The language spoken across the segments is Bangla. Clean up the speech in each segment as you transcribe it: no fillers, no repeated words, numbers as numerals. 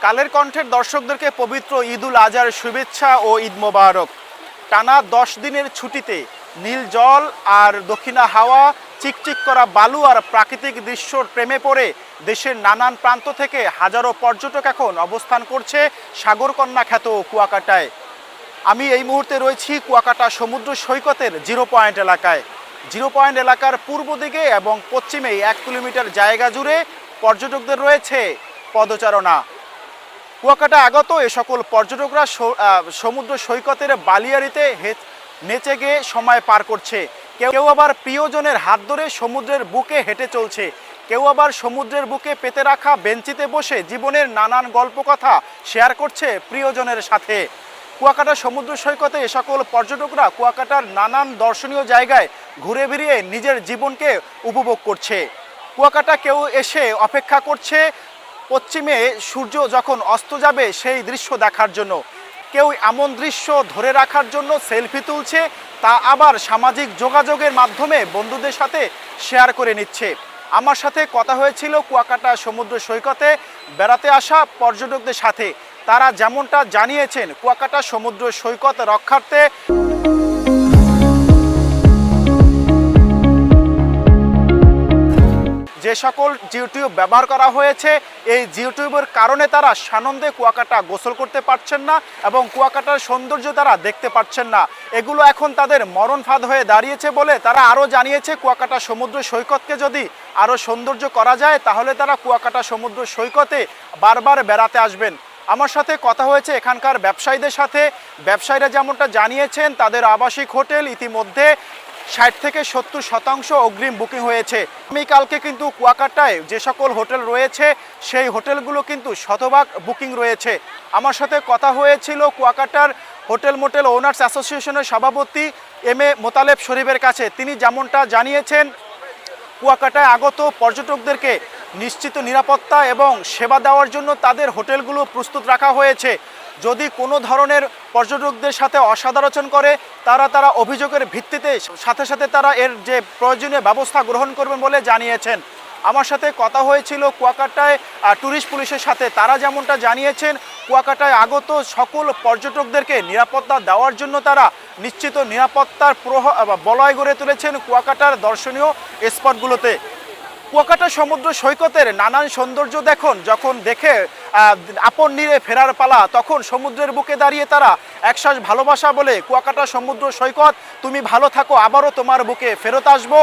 কালের কণ্ঠের দর্শকদেরকে পবিত্র ঈদুল আজহার শুভেচ্ছা ও ঈদ মোবারক। টানা 10 দিনের ছুটিতে নীল জল আর দক্ষিণা হাওয়া, চিকচিক করা বালু আর প্রাকৃতিক দৃশ্যর প্রেমে পড়ে দেশের নানান প্রান্ত থেকে হাজারো পর্যটক এখন অবস্থান করছে সাগরকন্যা খ্যাত কুয়াকাটায়। আমি এই মুহূর্তে রয়েছি কুয়াকাটা সমুদ্র সৈকতের জিরো পয়েন্ট এলাকায়। জিরো পয়েন্ট এলাকার পূর্ব দিকে এবং পশ্চিমে 1 কিলোমিটার জায়গা জুড়ে পর্যটকদের রয়েছে পদচারণা। কুয়াকাটা আগত এ সকল পর্যটকরা সমুদ্র সৈকতের বালিয়াড়িতে নেচে গিয়ে সময় পার করছে। কেউ আবার প্রিয়জনের হাত ধরে সমুদ্রের বুকে হেঁটে চলছে, কেউ আবার সমুদ্রের বুকে পেতে রাখা বেঞ্চিতে বসে জীবনের নানান গল্প কথা শেয়ার করছে প্রিয়জনের সাথে। কুয়াকাটা সমুদ্র সৈকতে এ সকল পর্যটকরা কুয়াকাটার নানান দর্শনীয় জায়গায় ঘুরে বেরিয়ে নিজের জীবনকে উপভোগ করছে। কুয়াকাটা কেউ এসে অপেক্ষা করছে পশ্চিমে সূর্য যখন অস্ত যাবে সেই দৃশ্য দেখার জন্য, কেউ এমন দৃশ্য ধরে রাখার জন্য সেলফি তুলছে, তা আবার সামাজিক যোগাযোগের মাধ্যমে বন্ধুদের সাথে শেয়ার করে নিচ্ছে। আমার সাথে কথা হয়েছিল কুয়াকাটা সমুদ্র সৈকতে বেড়াতে আসা পর্যটকদের সাথে। তারা যেমনটা জানিয়েছেন, কুয়াকাটা সমুদ্র সৈকত রক্ষার্থে যে সকল জিওটিউব ব্যবহার করা হয়েছে, এই জিওটিউবের কারণে তারা সানন্দে কুয়াকাটা গোসল করতে পারছেন না এবং কুয়াকাটার সৌন্দর্য তারা দেখতে পাচ্ছেন না। এগুলো এখন তাদের মরণ ফাঁদ হয়ে দাঁড়িয়েছে বলে তারা আরও জানিয়েছে, কুয়াকাটা সমুদ্র সৈকতকে যদি আরও সৌন্দর্য করা যায় তাহলে তারা কুয়াকাটা সমুদ্র সৈকতে বারবার বেড়াতে আসবেন। আমার সাথে কথা হয়েছে এখানকার ব্যবসায়ীদের সাথে। ব্যবসায়ীরা যেমনটা জানিয়েছেন, তাদের আবাসিক হোটেল ইতিমধ্যে 60 থেকে 70% অগ্রিম বুকিং হয়েছে। আগামীকালকে কিন্তু কুয়াকাটায় যে সকল হোটেল রয়েছে সেই হোটেলগুলো কিন্তু শতভাগ বুকিং রয়েছে। আমার সাথে কথা হয়েছিল কুয়াকাটার হোটেল মোটেল ওনার্স অ্যাসোসিয়েশনের সভাপতি এম.এ. মোতালেব শরীফের কাছে। তিনি যেমনটা জানিয়েছেন, কুয়াকাটায় আগত পর্যটকদেরকে নিশ্চিত নিরাপত্তা এবং সেবা দেওয়ার জন্য তাদের হোটেলগুলো প্রস্তুত রাখা হয়েছে। যদি কোনো ধরনের পর্যটকদের সাথে অসাদাচরণ করে তারা অভিযোগের ভিত্তিতে সাথে সাথে তারা এর যে প্রয়োজনীয় ব্যবস্থা গ্রহণ করবেন বলে জানিয়েছেন। আমার সাথে কথা হয়েছিল কুয়াকাটায় ট্যুরিস্ট পুলিশের সাথে। তারা যেমনটা জানিয়েছেন, কুয়াকাটায় আগত সকল পর্যটকদেরকে নিরাপত্তা দেওয়ার জন্য তারা নিশ্চিত নিরাপত্তার বলয় গড়ে তুলেছেন কুয়াকাটার দর্শনীয় স্পটগুলোতে। কুয়াকাটা সমুদ্র সৈকতের নানান সৌন্দর্য যখন দেখে আপন নিরে ফেরার পালা, তখন সমুদ্রের বুকে দাঁড়িয়ে তারা একশ্বাস ভালোবাসা বলে, কুয়াকাটা সমুদ্র সৈকত তুমি ভালো থাকো, আবারও তোমার বুকে ফেরত আসবো।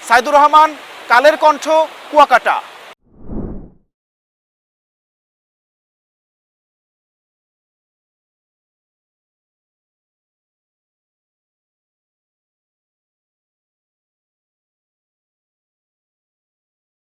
সাইদুর রহমান, কালের কণ্ঠ, কুয়াকাটা।